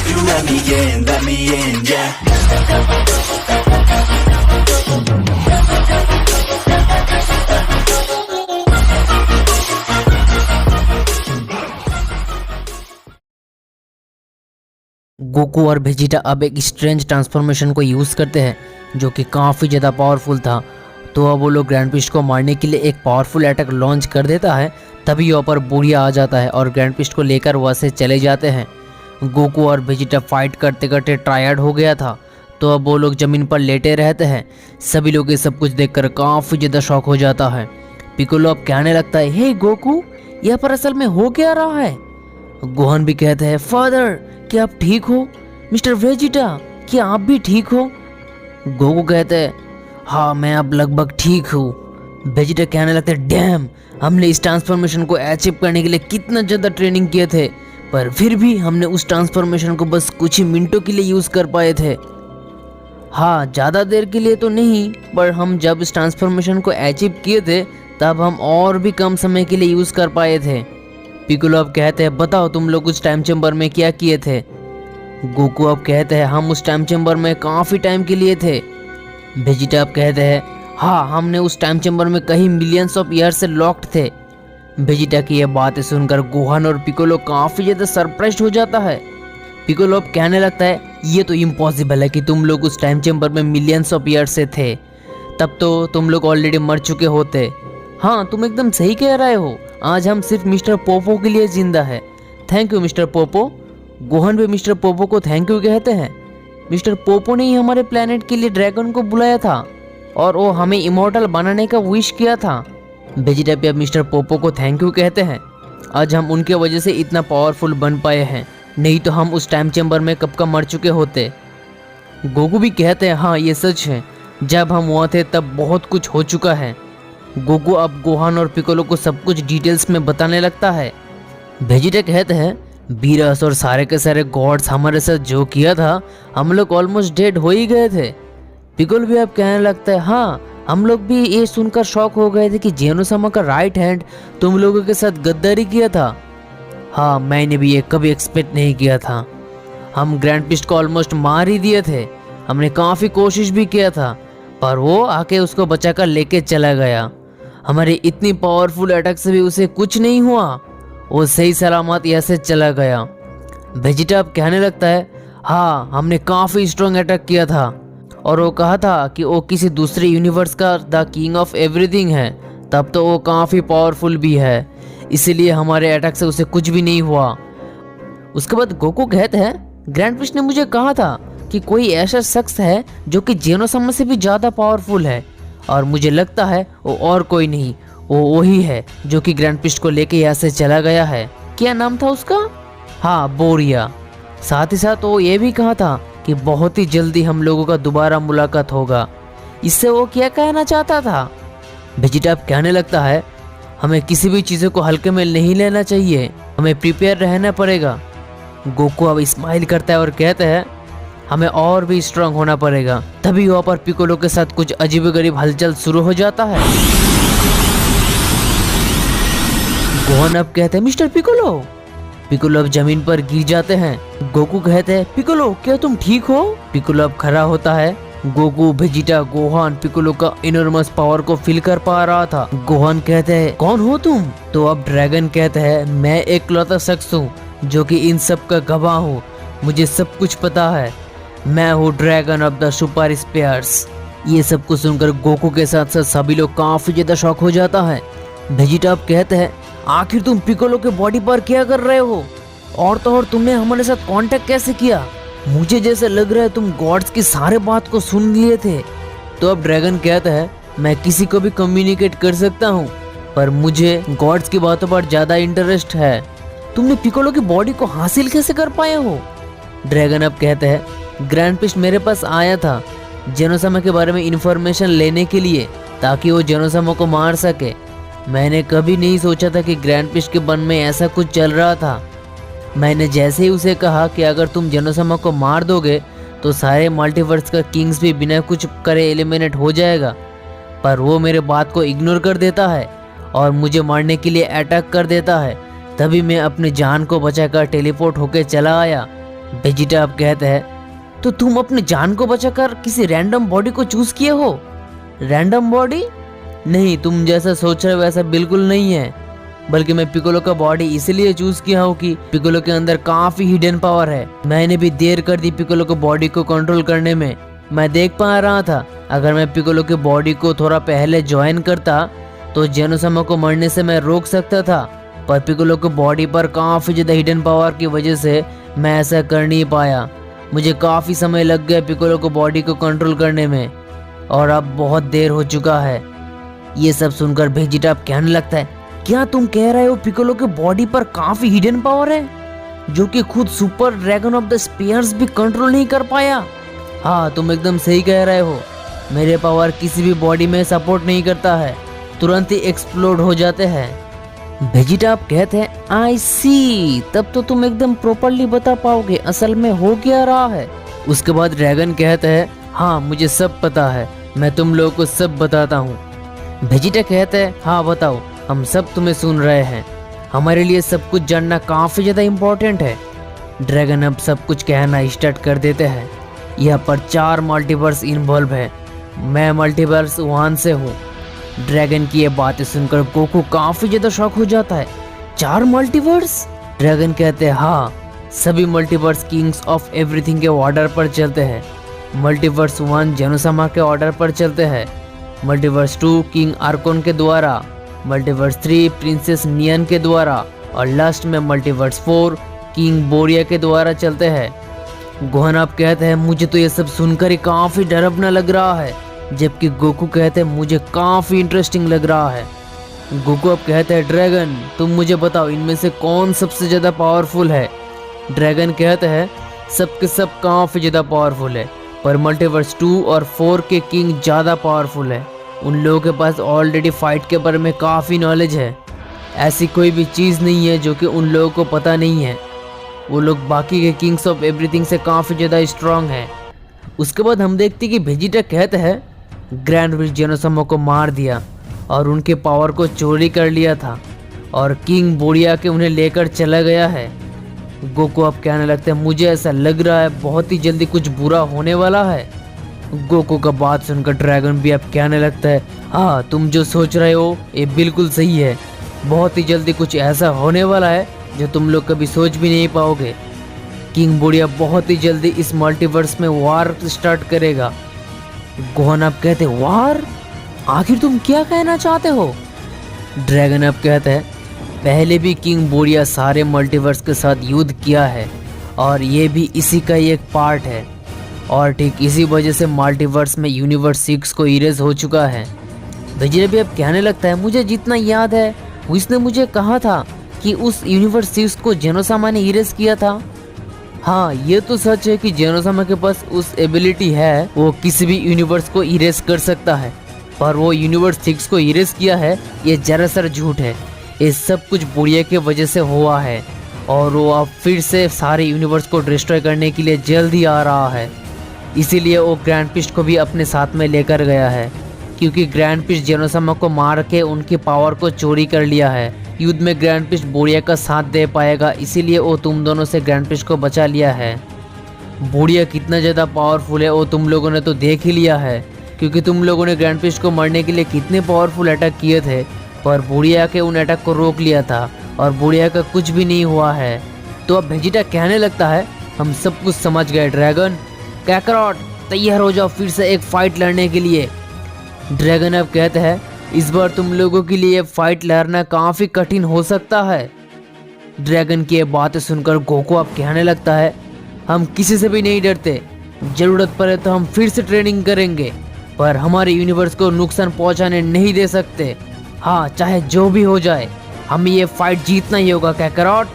you let me in, yeah. Goku और Vegeta अब एक स्ट्रेंज ट्रांसफॉर्मेशन को यूज़ करते हैं जो कि काफ़ी ज़्यादा पावरफुल था। तो अब वो लोग ग्रैंड पिस्ट को मारने के लिए एक पावरफुल अटैक लॉन्च कर देता है। तभी वहाँ पर बुढ़िया आ जाता है और ग्रैंड पिस्ट को लेकर वहाँ से चले जाते हैं। गोकू और वेजिटा फाइट करते करते टायर्ड हो गया था, तो अब वो लोग ज़मीन पर लेटे रहते हैं। सभी लोग ये सब कुछ देखकर काफ़ी ज़्यादा शॉक हो जाता है। पिकोलो अब कहने लगता है, हे गोकू, यहाँ पर असल में हो क्या रहा है? गोहान भी कहते हैं, फादर क्या आप ठीक हो? मिस्टर वेजिटा क्या आप भी ठीक हो? गोकू कहते हैं, हाँ मैं अब लगभग ठीक हूँ। वेजिटा कहने लगते हैं, डैम, हमने इस ट्रांसफॉर्मेशन को अचीव करने के लिए कितना ज़्यादा ट्रेनिंग किए थे, पर फिर भी हमने उस ट्रांसफॉर्मेशन को बस कुछ ही मिनटों के लिए यूज़ कर पाए थे। हाँ, ज़्यादा देर के लिए तो नहीं, पर हम जब इस ट्रांसफॉर्मेशन को अचीव किए थे तब हम और भी कम समय के लिए यूज़ कर पाए थे। पिकोलो अब कहते हैं, बताओ तुम लोग उस टाइम चेम्बर में क्या किए थे? गोकू अब कहते हैं, हम उस टाइम चेम्बर में काफ़ी टाइम के लिए थे। वेजिटा अब कहते हैं, हाँ हमने उस टाइम चेम्बर में कई मिलियंस ऑफ ईयर से लॉक्ड थे। वेजिटा की यह बातें सुनकर गोहान और पिकोलो काफ़ी ज़्यादा सरप्राइज हो जाता है। पिकोलो अब कहने लगता है, ये तो इम्पॉसिबल है कि तुम लोग उस टाइम चेम्बर में मिलियंस ऑफ ईयर से थे, तब तो तुम लोग ऑलरेडी मर चुके होते। हाँ तुम एकदम सही कह रहे हो, आज हम सिर्फ मिस्टर पोपो के लिए जिंदा है। Thank you mister Popo. Gohan भी मिस्टर पोपो को थैंक यू कहते हैं। मिस्टर पोपो ने ही हमारे प्लेनेट के लिए ड्रैगन को बुलाया था और वो हमें इमॉर्टल बनाने का विश किया था। वेजिटा भी अब मिस्टर पोपो को थैंक यू कहते हैं। आज हम उनके वजह से इतना पावरफुल बन पाए हैं, नहीं तो हम उस टाइम चेम्बर में कब का मर चुके होते। गोकू भी कहते हैं, हाँ ये सच है, जब हम वहाँ थे तब बहुत कुछ हो चुका है। गोकू अब गोहान और पिकोलो को सब कुछ डिटेल्स में बताने लगता है। वेजिटा कहते हैं, बीरस और सारे के सारे गॉड्स हमारे साथ जो किया था, हम लोग ऑलमोस्ट डेड हो ही गए थे। पिकोलो भी अब कहने लगता है, हाँ हम लोग भी ये सुनकर शॉक हो गए थे कि जेनोसामा का राइट हैंड तुम लोगों के साथ गद्दारी किया था। हाँ मैंने भी ये कभी एक्सपेक्ट नहीं किया था। हम ग्रैंड पिस्ट को ऑलमोस्ट मार ही दिए थे। हमने काफ़ी कोशिश भी किया था, पर वो आके उसको बचाकर लेके चला गया। हमारे इतनी पावरफुल अटैक से भी उसे कुछ नहीं हुआ, वो सही सलामत यहाँ से चला गया। वेजिटा अब कहने लगता है, हाँ हमने काफ़ी स्ट्रॉन्ग अटैक किया था और वो कहा था कि वो किसी दूसरे यूनिवर्स का द किंग ऑफ एवरीथिंग है, तब तो वो काफ़ी पावरफुल भी है, इसीलिए हमारे अटैक से उसे कुछ भी नहीं हुआ। उसके बाद गोकू कहते हैं, ग्रैंड पिस्ट ने मुझे कहा था कि कोई ऐसा शख्स है जो कि जेनोसामा से भी ज़्यादा पावरफुल है, और मुझे लगता है वो और कोई नहीं, वो वही है जो कि ग्रैंड पिस्ट को लेके यहाँ से चला गया है। क्या नाम था उसका? हाँ बोरिया। साथ ही साथ वो ये भी कहा था कि बहुत ही जल्दी हम लोगों का दोबारा मुलाकात होगा। इससे वो क्या कहना चाहता था? वेजिटा अब कहने लगता है, हमें किसी भी चीज़ों को हल्के में नहीं लेना चाहिए, हमें प्रिपेयर रहना पड़ेगा। गोकू अब स्माइल करता है और कहता है, हमें और भी स्ट्रांग होना पड़ेगा। तभी वहाँ पर पिकोलो के साथ कुछ अजीबोगरीब हलचल शुरू हो जाता है। गोहान अब कहते हैं, मिस्टर पिकोलो। पिकोलो अब जमीन पर गिर जाते हैं। गोकू कहते हैं, पिकोलो क्या तुम ठीक हो? पिकोलो अब खड़ा होता है। गोकू, वेजिटा, गोहान पिकोलो का इनॉर्मस पावर को फील कर पा रहा था। गोहान कहते हैं, कौन हो तुम? तो अब ड्रैगन कहते हैं, मैं एक लौता शख्स हूँ जो कि इन सब का गवाह हूँ, मुझे सब कुछ पता है, मैं हूँ dragon of the super spheres. ये सब कुछ सुनकर गोकू के साथ साथ सभी लोग काफी ज्यादा शॉक हो जाता है। वेजिटा अब कहते हैं, आखिर तुम पिकोलो के बॉडी पर क्या कर रहे हो? और तो और तुमने हमारे साथ कांटेक्ट कैसे किया? मुझे जैसे लग रहा है तुम गॉड्स की सारे बात को सुन लिए थे। तो अब ड्रैगन कहता है, मैं किसी को भी कम्युनिकेट कर सकता हूँ, पर मुझे गॉड्स की बातों पर ज्यादा इंटरेस्ट है। तुमने पिकोलो की बॉडी को हासिल कैसे कर पाए हो? ड्रैगन अब कहते हैं, ग्रैंड पिस्ट मेरे पास आया था जेनोसामा के बारे में इंफॉर्मेशन लेने के लिए, ताकि वो जेनोसामा को मार सके। मैंने कभी नहीं सोचा था कि ग्रैंड पिस्ट के मन में ऐसा कुछ चल रहा था। मैंने जैसे ही उसे कहा कि अगर तुम जेनोसामा को मार दोगे तो सारे मल्टीवर्स का किंग्स भी बिना कुछ करे एलिमिनेट हो जाएगा, पर वो मेरे बात को इग्नोर कर देता है और मुझे मारने के लिए अटैक कर देता है। तभी मैं अपनी जान को बचाकर टेलीपोर्ट होकर चला आया। वेजिटा अब कहता है, तो तुम अपनी जान को बचाकर किसी रैंडम बॉडी को चूज किए हो? Random body? नहीं, तुम जैसा सोच रहे हो वैसा बिल्कुल नहीं है, बल्कि मैं पिकोलो का बॉडी इसलिए चूज किया हूँ कि पिकोलो के अंदर काफी हिडन पावर है। मैंने भी देर कर दी पिकोलो को बॉडी को कंट्रोल करने में। मैं देख पा रहा था अगर मैं पिकोलो के बॉडी को थोड़ा पहले ज्वाइन करता तो जेनोसामा को मरने से मैं रोक सकता था, पर पिकोलो के बॉडी पर काफी ज्यादा हिडन पावर की वजह से मैं ऐसा कर नहीं पाया। मुझे काफी समय लग गया पिकोलो को बॉडी को कंट्रोल करने में, और अब बहुत देर हो चुका है। ये सब सुनकर वेजिटा अब कहने लगता है, क्या तुम कह रहे हो पिकोलो के बॉडी पर काफी हिडन पावर है जो कि खुद super dragon of the spears भी कंट्रोल नहीं कर पाया? हाँ, तुम एकदम सही कह रहे हो। मेरे पावर किसी भी बॉडी में सपोर्ट नहीं करता है, तुरंत ही एक्सप्लोड हो जाते हैं। वेजिटा आप कहते हैं, आई सी, तब तो तुम एकदम प्रॉपरली बता पाओगे असल में हो क्या रहा है। उसके बाद ड्रैगन कहता है, हाँ मुझे सब पता है, मैं तुम लोगों को सब बताता हूँ। वेजिटा कहता है, हाँ बताओ, हम सब तुम्हें सुन रहे हैं, हमारे लिए सब कुछ जानना काफी ज्यादा इम्पोर्टेंट है। ड्रैगन अब सब कुछ कहना स्टार्ट कर देते हैं। यहाँ पर 4 मल्टीवर्स इन्वॉल्व है, मैं मल्टीवर्स 1 से हूँ। ड्रैगन की ये बातें सुनकर गोकू काफी ज्यादा शॉक हो जाता है। 4 मल्टीवर्स? ड्रैगन कहते हैं, हाँ, सभी मल्टीवर्स किंग्स ऑफ एवरीथिंग के ऑर्डर पर चलते हैं। मल्टीवर्स 1 जेनोसामा के ऑर्डर पर चलते हैं, मल्टीवर्स 2 किंग आर्कोन के द्वारा, मल्टीवर्स 3 प्रिंसेस नियन के द्वारा, और लास्ट में मल्टीवर्स 4 किंग बोरिया के द्वारा चलते हैं। गोहन आप कहते हैं, मुझे तो ये सब सुनकर ही काफी डरावना लग रहा है, जबकि गोकू कहते हैं मुझे काफी इंटरेस्टिंग लग रहा है। गोकू अब कहते हैं, ड्रैगन तुम मुझे बताओ इनमें से कौन सबसे ज्यादा पावरफुल है? ड्रैगन कहते हैं, सबके सब काफी ज्यादा पावरफुल है, पर मल्टीवर्स 2 और 4 के किंग ज्यादा पावरफुल है। उन लोगों के पास ऑलरेडी फाइट के बारे में काफ़ी नॉलेज है। ऐसी कोई भी चीज़ नहीं है जो कि उन लोगों को पता नहीं है। वो लोग बाकी के किंग्स ऑफ एवरीथिंग से काफ़ी ज़्यादा स्ट्रांग हैं। उसके बाद हम देखते हैं कि वेजिटा कहते हैं, ग्रैंड विश जेनोसामा को मार दिया और उनके पावर को चोरी कर लिया था, और किंग बोरिया के उन्हें लेकर चला गया है। गोकू अब कहने लगते हैं, मुझे ऐसा लग रहा है बहुत ही जल्दी कुछ बुरा होने वाला है। गोकू का बात सुनकर ड्रैगन भी अब कहने लगता है, हाँ तुम जो सोच रहे हो ये बिल्कुल सही है, बहुत ही जल्दी कुछ ऐसा होने वाला है जो तुम लोग कभी सोच भी नहीं पाओगे। किंग बोरिया बहुत ही जल्दी इस मल्टीवर्स में वार स्टार्ट करेगा। गोहन अब कहते, वार? आखिर तुम क्या कहना चाहते हो? ड्रैगन अब कहते हैं, पहले भी किंग बोरिया सारे मल्टीवर्स के साथ युद्ध किया है, और ये भी इसी का ही एक पार्ट है, और ठीक इसी वजह से मल्टीवर्स में यूनिवर्स 6 को इरेज हो चुका है। वेजिटा भी अब कहने लगता है, मुझे जितना याद है उसने मुझे कहा था कि उस यूनिवर्स 6 को जेनोसामा ने इरेज किया था। हाँ, ये तो सच है कि जेनोसामा के पास उस एबिलिटी है, वो किसी भी यूनिवर्स को इरेज कर सकता है, पर वो यूनिवर्स 6 को इरेज किया है ये जरासर झूठ है। ये सब कुछ बोरिया की वजह से हुआ है, और वो अब फिर से सारे यूनिवर्स को डिस्ट्रॉय करने के लिए जल्दी आ रहा है। इसीलिए वो ग्रैंड पिस्ट को भी अपने साथ में लेकर गया है, क्योंकि ग्रैंड पिस्ट जेनोसामा को मार के उनकी पावर को चोरी कर लिया है। युद्ध में ग्रैंड पिस्ट बोरिया का साथ दे पाएगा, इसीलिए वो तुम दोनों से ग्रैंड पिस्ट को बचा लिया है। बोरिया कितना ज़्यादा पावरफुल है वो तुम लोगों ने तो देख ही लिया है, क्योंकि तुम लोगों ने ग्रैंड पिस्ट को मारने के लिए कितने पावरफुल अटैक किए थे, पर बोरिया के उन अटैक को रोक लिया था, और बोरिया का कुछ भी नहीं हुआ है। तो अब वेजिटा कहने लगता है, हम सब कुछ समझ गए ड्रैगन, कैकरॉट तैयार हो जाओ फिर से एक फाइट लड़ने के लिए। ड्रैगन अब कहते हैं, इस बार तुम लोगों के लिए फाइट लड़ना काफ़ी कठिन हो सकता है। ड्रैगन की ये बातें सुनकर गोकू अब कहने लगता है, हम किसी से भी नहीं डरते, ज़रूरत पड़े तो हम फिर से ट्रेनिंग करेंगे, पर हमारे यूनिवर्स को नुकसान पहुंचाने नहीं दे सकते। हाँ, चाहे जो भी हो जाए, हमें ये फाइट जीतना ही होगा कैकरॉट।